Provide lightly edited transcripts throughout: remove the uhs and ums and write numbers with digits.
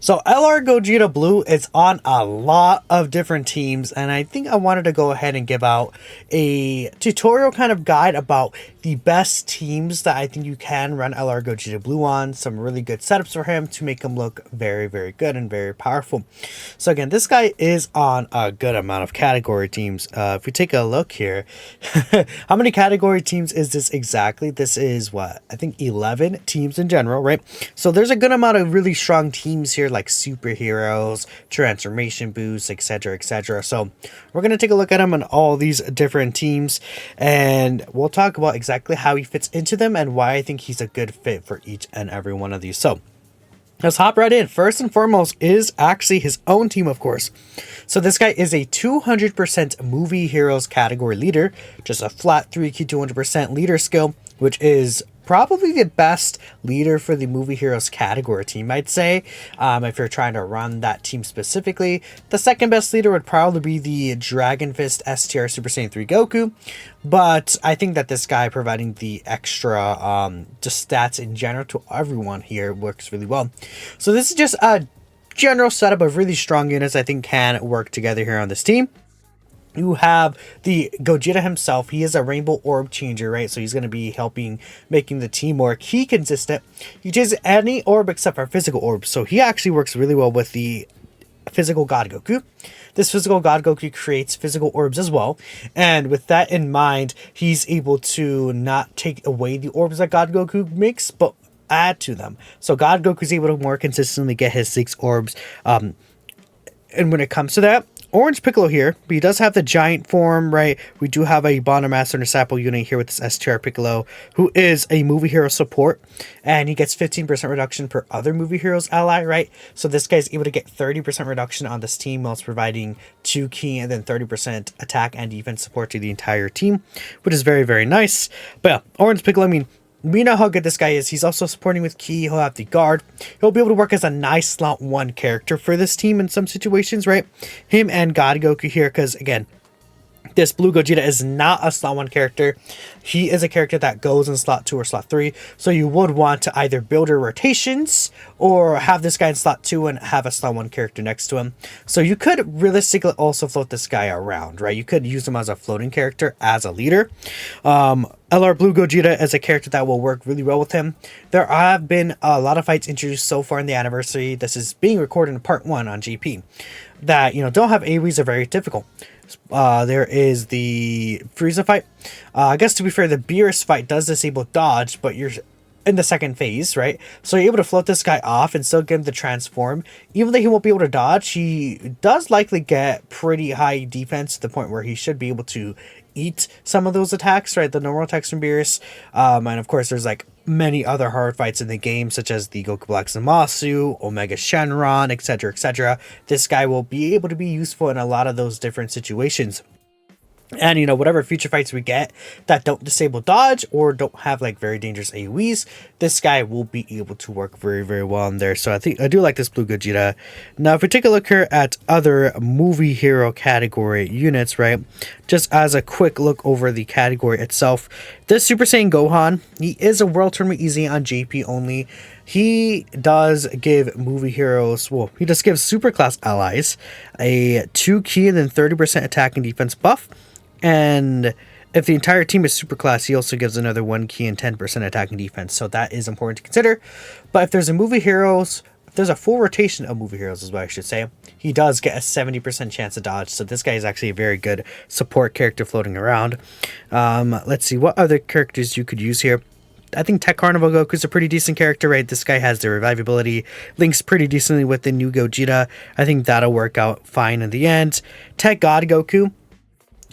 So LR Gogeta Blue is on a lot of different teams, and I think I wanted to go ahead and give out a tutorial kind of guide about the best teams that I think you can run LR Gogeta Blue on. Some really good setups for him to make him look very, very good and very powerful. So again, this guy is on a good amount of category teams. If we take a look here, how many category teams is this exactly? This is what, I think 11 teams in general, right? So there's a good amount of really strong teams here, like superheroes, transformation boosts, etc, etc. So we're going to take a look at him on all these different teams, and we'll talk about exactly how he fits into them and why I think he's a good fit for each and every one of these. So let's hop right in. First and foremost is actually his own team, of course. So this guy is a 200% movie heroes category leader, just a flat 3 key 200% leader skill, which is probably the best leader for the movie heroes category team, I'd say. If you're trying to run that team specifically, the second best leader would probably be the Dragon Fist STR Super Saiyan 3 Goku. But I think that this guy providing the extra just stats in general to everyone here works really well. So this is just a general setup of really strong units I think can work together here on this team. You have the Gogeta himself. He is a rainbow orb changer, right? So he's going to be helping making the team more key consistent. He chases any orb except for physical orbs. So he actually works really well with the physical God Goku. This physical God Goku creates physical orbs as well. And with that in mind, he's able to not take away the orbs that God Goku makes, but add to them. So God Goku is able to more consistently get his 6 orbs. And when it comes to that, Orange Piccolo here, but he does have the giant form, right? We do have a Bonder Master and a Sapple unit here with this STR Piccolo, who is a movie hero support, and he gets 15% reduction per other movie heroes ally, right? So this guy's able to get 30% reduction on this team while it's providing 2 key and then 30% attack and defense support to the entire team, which is very, very nice. But yeah, Orange Piccolo, I mean, we know how good this guy is. He's also supporting with Ki. He'll have the guard. He'll be able to work as a nice slot 1 character for this team in some situations, right? Him and God Goku here, because again, this Blue Gogeta is not a slot 1 character. He is a character that goes in slot 2 or slot 3. So you would want to either build your rotations or have this guy in slot 2 and have a slot 1 character next to him. So you could realistically also float this guy around, right? You could use him as a floating character as a leader. LR Blue Gogeta as a character that will work really well with him. There have been a lot of fights introduced so far in the anniversary. This is being recorded in part 1 on GP that, you know, don't have AoEs, are very difficult. There is the Frieza fight. I guess to be fair, the Beerus fight does disable dodge, but you're in the second phase, right? So you're able to float this guy off and still get him to transform. Even though he won't be able to dodge, he does likely get pretty high defense to the point where he should be able to eat some of those attacks, right? The normal attacks from Beerus. And of course, there's like many other hard fights in the game, such as the Goku Black Zamasu, Omega Shenron, etc, etc. This guy will be able to be useful in a lot of those different situations. And, you know, whatever future fights we get that don't disable dodge or don't have like very dangerous AoEs, this guy will be able to work very, very well in there. So I think I do like this Blue Gogeta. Now, if we take a look here at other movie hero category units, right? Just as a quick look over the category itself, this Super Saiyan Gohan, he is a World Tournament easy on JP only. He does give movie heroes, well, he does give super class allies a 2 key and then 30% attack and defense buff. And if the entire team is super class, he also gives another 1 key and 10% attack and defense. So that is important to consider. But if there's a movie heroes, if there's a full rotation of movie heroes is what I should say, he does get a 70% chance to dodge. So this guy is actually a very good support character floating around. Let's see what other characters you could use here. I think Tech Carnival Goku's a pretty decent character, right? This guy has the revivability, links pretty decently with the new Gogeta. I think that'll work out fine in the end. Tech God Goku.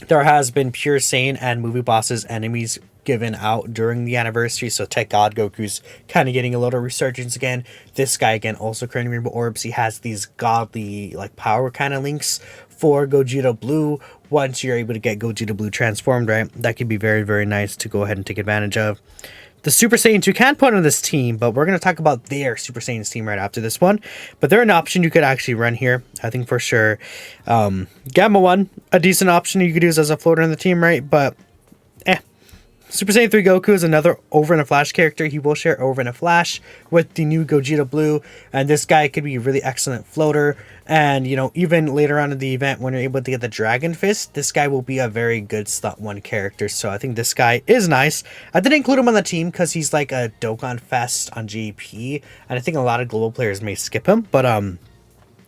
There has been Pure Saiyan and movie bosses enemies given out during the anniversary, so Tech God Goku's kind of getting a little resurgence again. This guy, again, also creating rainbow orbs. He has these godly, like, power kind of links for Gogeta Blue. Once you're able to get Gogeta Blue transformed, right, that could be very, very nice to go ahead and take advantage of. The Super Saiyans you can put on this team, but we're going to talk about their Super Saiyans team right after this one. But they're an option you could actually run here, I think for sure. Gamma 1, a decent option you could use as a floater on the team, right? But Super Saiyan 3 Goku is another Over in a Flash character. He will share Over in a Flash with the new Gogeta Blue, and this guy could be a really excellent floater. And, you know, even later on in the event, when you're able to get the Dragon Fist, this guy will be a very good slot 1 character. So I think this guy is nice. I didn't include him on the team because he's like a Dokkan Fest on GP, and I think a lot of global players may skip him, but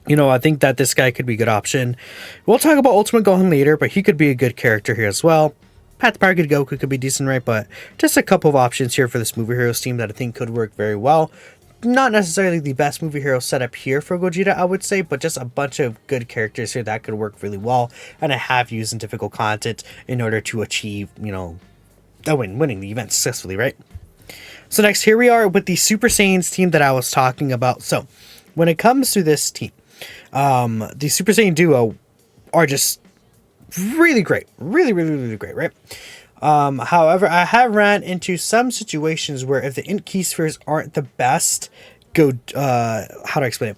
you know, I think that this guy could be a good option. We'll talk about Ultimate Gohan later, but he could be a good character here as well. Path to Power Kid Goku could be decent, right? But just a couple of options here for this Movie Heroes team that I think could work very well. Not necessarily the best Movie Hero setup here for Gogeta, I would say, but just a bunch of good characters here that could work really well. And I have used in difficult content in order to achieve, you know, winning the event successfully, right? So next, here we are with the Super Saiyans team that I was talking about. So when it comes to this team, the Super Saiyan duo are just really great. Really great, right? However, I have ran into some situations where if the int key spheres aren't the best, how do I explain it?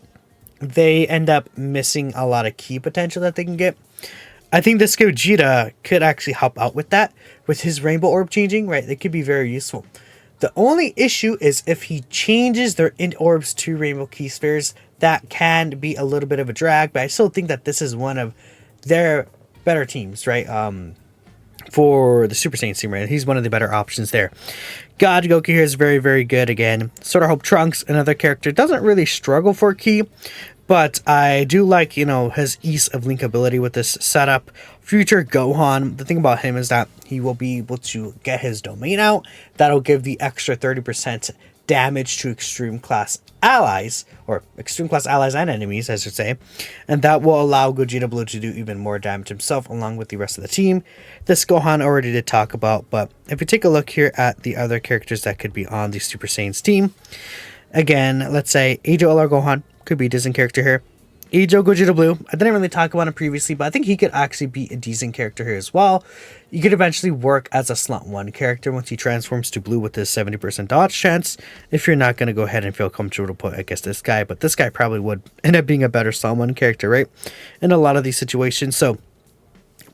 They end up missing a lot of key potential that they can get. I think this Gogeta could actually help out with that. With his rainbow orb changing, right? They could be very useful. The only issue is if he changes their int orbs to rainbow key spheres, that can be a little bit of a drag, but I still think that this is one of their better teams, right? For the Super Saiyan team, right? He's one of the better options there. God Goku here is very good again. Sort of Hope Trunks, another character, doesn't really struggle for key, but I do like, you know, his ease of linkability with this setup. Future Gohan, the thing about him is that he will be able to get his domain out. That'll give the extra 30% damage to extreme class allies, or extreme class allies and enemies, I should say, and that will allow Gogeta Blue to do even more damage himself along with the rest of the team. This Gohan already did talk about, but if you take a look here at the other characters that could be on the Super Saiyans team, again, let's say Ajo LR Gohan could be a decent character here. Ajo Gogeta Blue, I didn't really talk about him previously, but I think he could actually be a decent character here as well. You could eventually work as a slot 1 character once he transforms to blue with his 70% dodge chance, if you're not going to go ahead and feel comfortable to put, I guess, this guy. But this guy probably would end up being a better slot 1 character, right? In a lot of these situations. So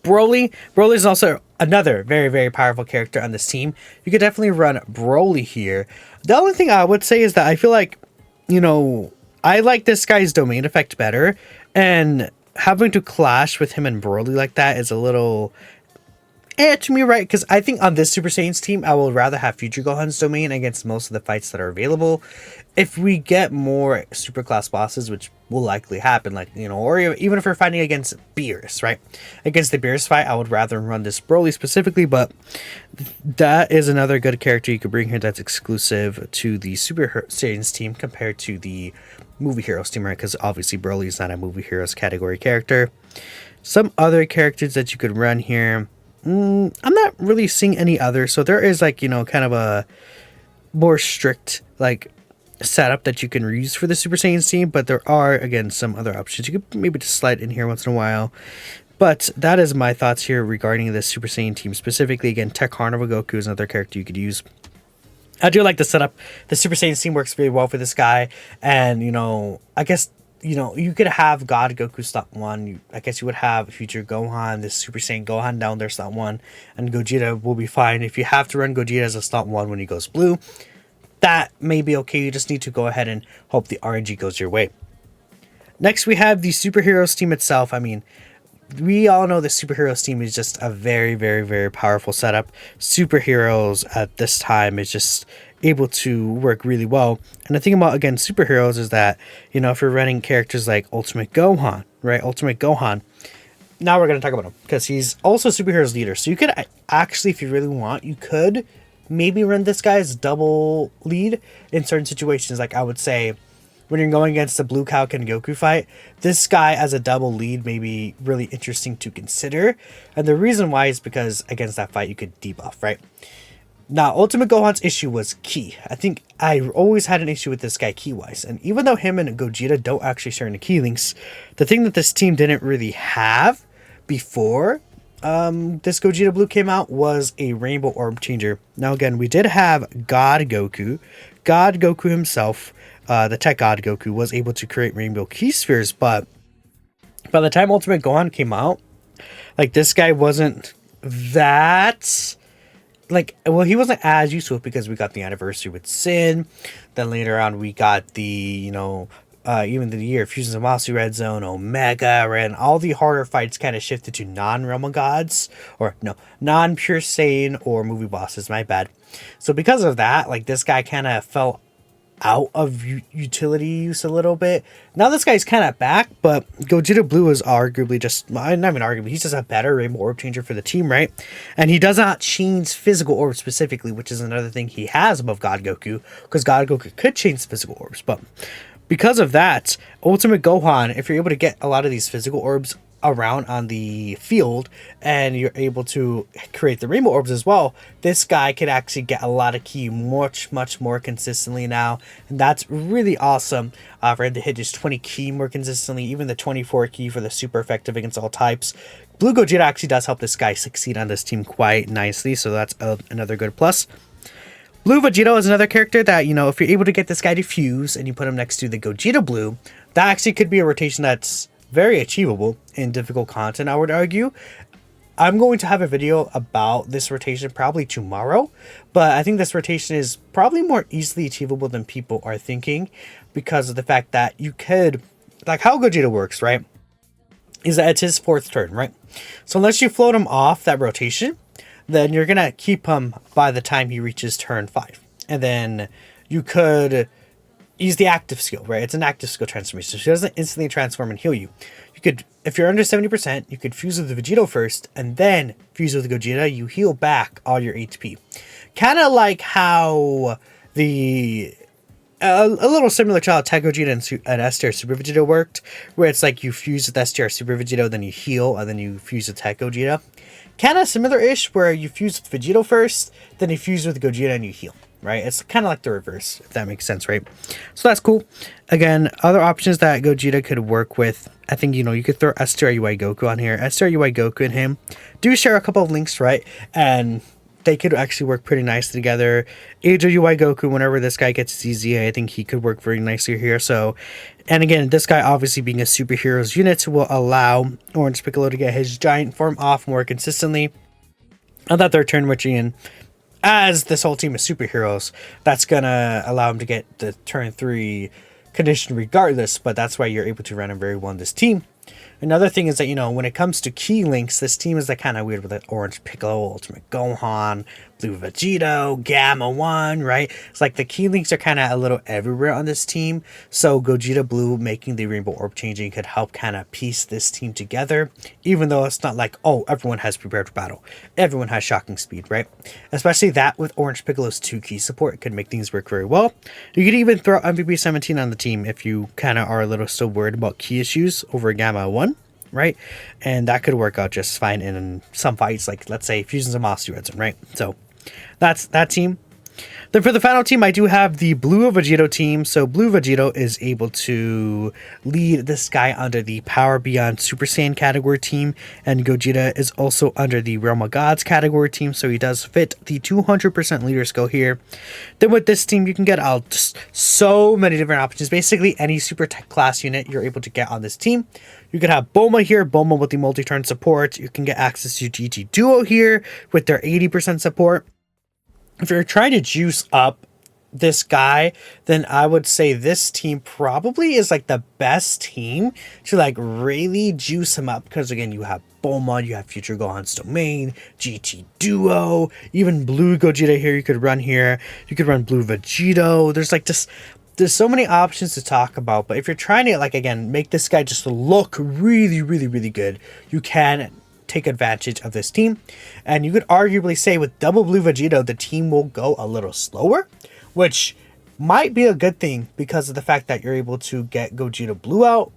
Broly is also another very powerful character on this team. You could definitely run Broly here. The only thing I would say is that I feel like, you know, I like this guy's domain effect better, and having to clash with him and Broly like that is a little to me, right? Because I think on this Super Saiyans team, I will rather have Future Gohan's domain against most of the fights that are available. If we get more super class bosses, which will likely happen, like, you know, or even if we're fighting against Beerus, right? Against the Beerus fight, I would rather run this Broly specifically, but that is another good character you could bring here that's exclusive to the Super Saiyans team compared to the Movie Heroes team, right? Because obviously Broly is not a Movie Heroes category character. Some other characters that you could run here, I'm not really seeing any other. So there is, like, you know, kind of a more strict, like, setup that you can use for the Super Saiyans team, but there are, again, some other options. You could maybe just slide in here once in a while. But that is my thoughts here regarding this Super Saiyan team specifically. Again, Tech Carnival Goku is another character you could use. I do like the setup. The Super Saiyan team works very well for this guy. And, you know, I guess, you know, you could have God Goku slot 1. I guess you would have Future Gohan, this Super Saiyan Gohan down there slot 1. And Gogeta will be fine. If you have to run Gogeta as a slot 1 when he goes blue, that may be okay. You just need to go ahead and hope the RNG goes your way. Next, we have the Superheroes team itself. I mean, we all know the Superheroes team is just a very powerful setup. Superheroes at this time is just able to work really well. And the thing about, again, Superheroes is that, you know, if you're running characters like Ultimate Gohan, right? Ultimate Gohan. Now we're going to talk about him because he's also Superheroes leader. So you could actually, if you really want, you could maybe run this guy as double lead in certain situations. Like I would say, when you're going against the Blue Cow and Goku fight, this guy as a double lead may be really interesting to consider. And the reason why is because against that fight, you could debuff, right? Now, Ultimate Gohan's issue was key. I think I always had an issue with this guy key-wise. And even though him and Gogeta don't actually share any key links, the thing that this team didn't really have before this Gogeta Blue came out was a Rainbow Orb Changer. Now, again, we did have God Goku. God Goku himself, the Tech God Goku, was able to create Rainbow Key Spheres, but by the time Ultimate Gohan came out, like, this guy wasn't that like, well, he wasn't as useful because we got the anniversary with Sin. Then later on, we got the, even the year Fusion Zamasu Red Zone, Omega, right? And all the harder fights kind of shifted to non-Realm of Gods, or no, non-Pure Saiyan or movie bosses, my bad. So because of that, like, this guy kind of fell out of utility use a little bit. Now this guy's kind of back, but Gogeta Blue is arguably just, not even arguably, he's just a better Rainbow Orb changer for the team, right? And he does not change physical orbs specifically, which is another thing he has above God Goku, because God Goku could change physical orbs, but because of that, Ultimate Gohan, if you're able to get a lot of these physical orbs around on the field and you're able to create the rainbow orbs as well, this guy could actually get a lot of ki much more consistently now, and that's really awesome for him to hit just 20 ki more consistently, even the 24 ki for the super effective against all types. Blue Gogeta actually does help this guy succeed on this team quite nicely, so that's another good plus. Blue Vegito is another character that, if you're able to get this guy to fuse and you put him next to the Gogeta Blue, that actually could be a rotation that's very achievable in difficult content, I would argue. I'm going to have a video about this rotation probably tomorrow, but I think this rotation is probably more easily achievable than people are thinking because of the fact that you could, like how Gogeta works, right, is that it's his 4th turn, right? So unless you float him off that rotation, then you're going to keep him by the time he reaches turn 5. And then you could use the active skill, right? It's an active skill transformation. So she doesn't instantly transform and heal you. You could, if you're under 70%, you could fuse with the Vegito first, and then fuse with the Gogeta. You heal back all your HP. Kind of like how a little similar to how Tech Gogeta and STR Super Vegito worked, where it's like you fuse with STR Super Vegito, then you heal, and then you fuse with Tech Gogeta. Kind of similar-ish, where you fuse with Vegito first, then you fuse with Gogeta and you heal, right? It's kind of like the reverse, if that makes sense, right? So that's cool. Again, other options that Gogeta could work with, I think, you could throw STR UI Goku on here. STR UI Goku and him do share a couple of links, right? And they could actually work pretty nicely together. Age of UI Goku, whenever this guy gets his EZ, I think he could work very nicely here. So, and again, this guy obviously being a superheroes unit will allow Orange Piccolo to get his giant form off more consistently on that 3rd turn, which in, as this whole team is superheroes, that's gonna allow him to get the turn 3 condition regardless, but that's why you're able to run him very well in this team. Another thing is that, when it comes to key links, this team is like kind of weird with like Orange Piccolo, Ultimate Gohan, Blue Vegito, Gamma 1, right? It's like the key links are kind of a little everywhere on this team. So Gogeta Blue making the Rainbow Orb changing could help kind of piece this team together, even though it's not like, oh, everyone has prepared for battle. Everyone has shocking speed, right? Especially that with Orange Piccolo's 2 key support could make things work very well. You could even throw MVP 17 on the team if you kind of are a little still worried about key issues over Gamma 1. Right, and that could work out just fine in some fights, like let's say Fusions of Master Red Zone, right? So that's that team. Then for the final team, I do have the Blue Vegito team. So Blue Vegito is able to lead this guy under the Power Beyond Super Saiyan category team, and Gogeta is also under the Realm of Gods category team, so he does fit the 200% leader skill here. Then with this team, you can get out just so many different options. Basically, any super tech class unit you're able to get on this team. You could have Bulma here, Bulma with the multi-turn support. You can get access to GT Duo here with their 80% support. If you're trying to juice up this guy, then I would say this team probably is like the best team to like really juice him up, because again, you have Bulma, you have Future Gohan's Domain, GT Duo, even Blue Gogeta here you could run here. You could run Blue Vegito. There's so many options to talk about, but if you're trying to, like, again, make this guy just look really good, you can take advantage of this team. And you could arguably say with double Blue Vegito, the team will go a little slower, which might be a good thing because of the fact that you're able to get Gogeta Blue out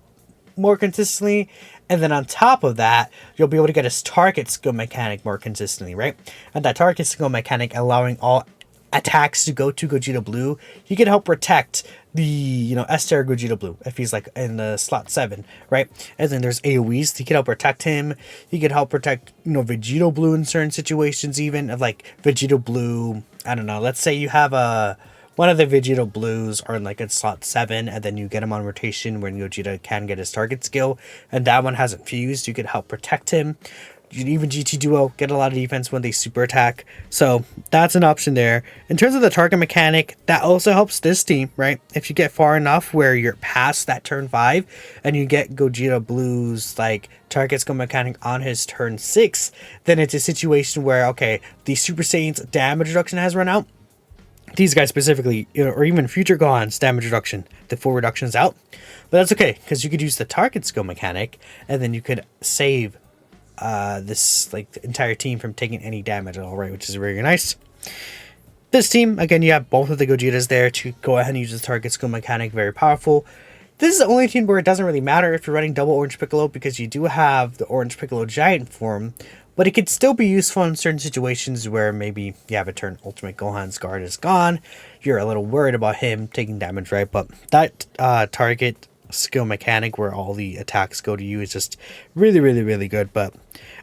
more consistently. And then on top of that, you'll be able to get his target skill mechanic more consistently, right? And that target skill mechanic allowing all attacks to go to Gogeta Blue, he can help protect the, S-tier Gogeta Blue if he's like in the slot 7, right? And then there's AoEs, he can help protect him. He can help protect, Vegito Blue in certain situations, even of like Vegito Blue. I don't know, let's say you have one of the Vegito Blues are in like in slot 7, and then you get him on rotation when Gogeta can get his target skill, and that one hasn't fused. You can help protect him. even GT Duo get a lot of defense when they super attack. So that's an option there. In terms of the target mechanic, that also helps this team, right? If you get far enough where you're past that turn 5 and you get Gogeta Blue's like target skill mechanic on his turn 6, then it's a situation where, okay, the Super Saiyan's damage reduction has run out. These guys specifically, or even future Gohan's damage reduction, the full reduction is out. But that's okay, because you could use the target skill mechanic, and then you could save this like the entire team from taking any damage at all, right? Which is really nice. This team, again, you have both of the Gogetas there to go ahead and use the target skill mechanic, very powerful. This is the only team where it doesn't really matter if you're running double Orange Piccolo, because you do have the Orange Piccolo Giant form, but it could still be useful in certain situations where maybe you have a turn Ultimate Gohan's guard is gone. You're a little worried about him taking damage, right? But that target skill mechanic where all the attacks go to you is just really, really, really good. But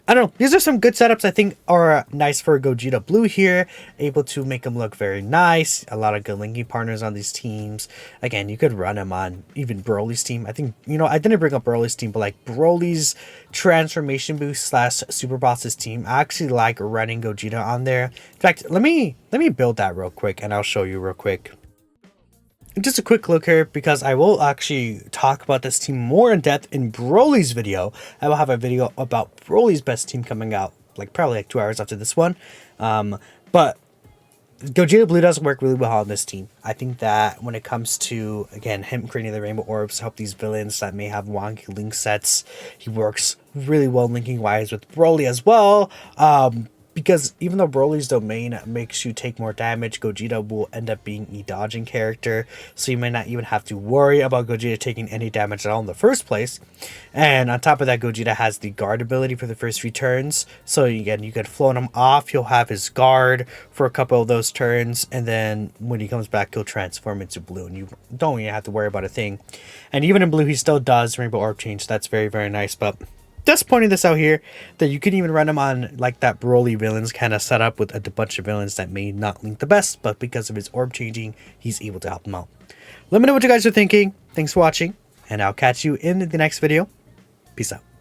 I don't know. These are some good setups I think are nice for Gogeta Blue here. Able to make him look very nice. A lot of good linking partners on these teams. Again, you could run him on even Broly's team. I think, I didn't bring up Broly's team, but like Broly's transformation boost slash Super Boss's team, I actually like running Gogeta on there. In fact, let me build that real quick and I'll show you real quick. Just a quick look here, because I will actually talk about this team more in depth in Broly's video. I will have a video about Broly's best team coming out, like probably like 2 hours after this one. But Gogeta Blue does work really well on this team. I think that when it comes to, again, him creating the Rainbow Orbs to help these villains that may have wonky link sets, he works really well linking wise with Broly as well. Because even though Broly's domain makes you take more damage, Gogeta will end up being a dodging character, so you may not even have to worry about Gogeta taking any damage at all in the first place. And on top of that, Gogeta has the guard ability for the first few turns, so again, you could float him off, he'll have his guard for a couple of those turns, and then when he comes back, he'll transform into blue, and you don't even have to worry about a thing. And even in blue, he still does Rainbow Orb change, that's very, very nice. But just pointing this out here, that you can even run him on like that Broly villains kind of setup with a bunch of villains that may not link the best, but because of his orb changing, he's able to help them out. Let me know what you guys are thinking. Thanks for watching, and I'll catch you in the next video. Peace out.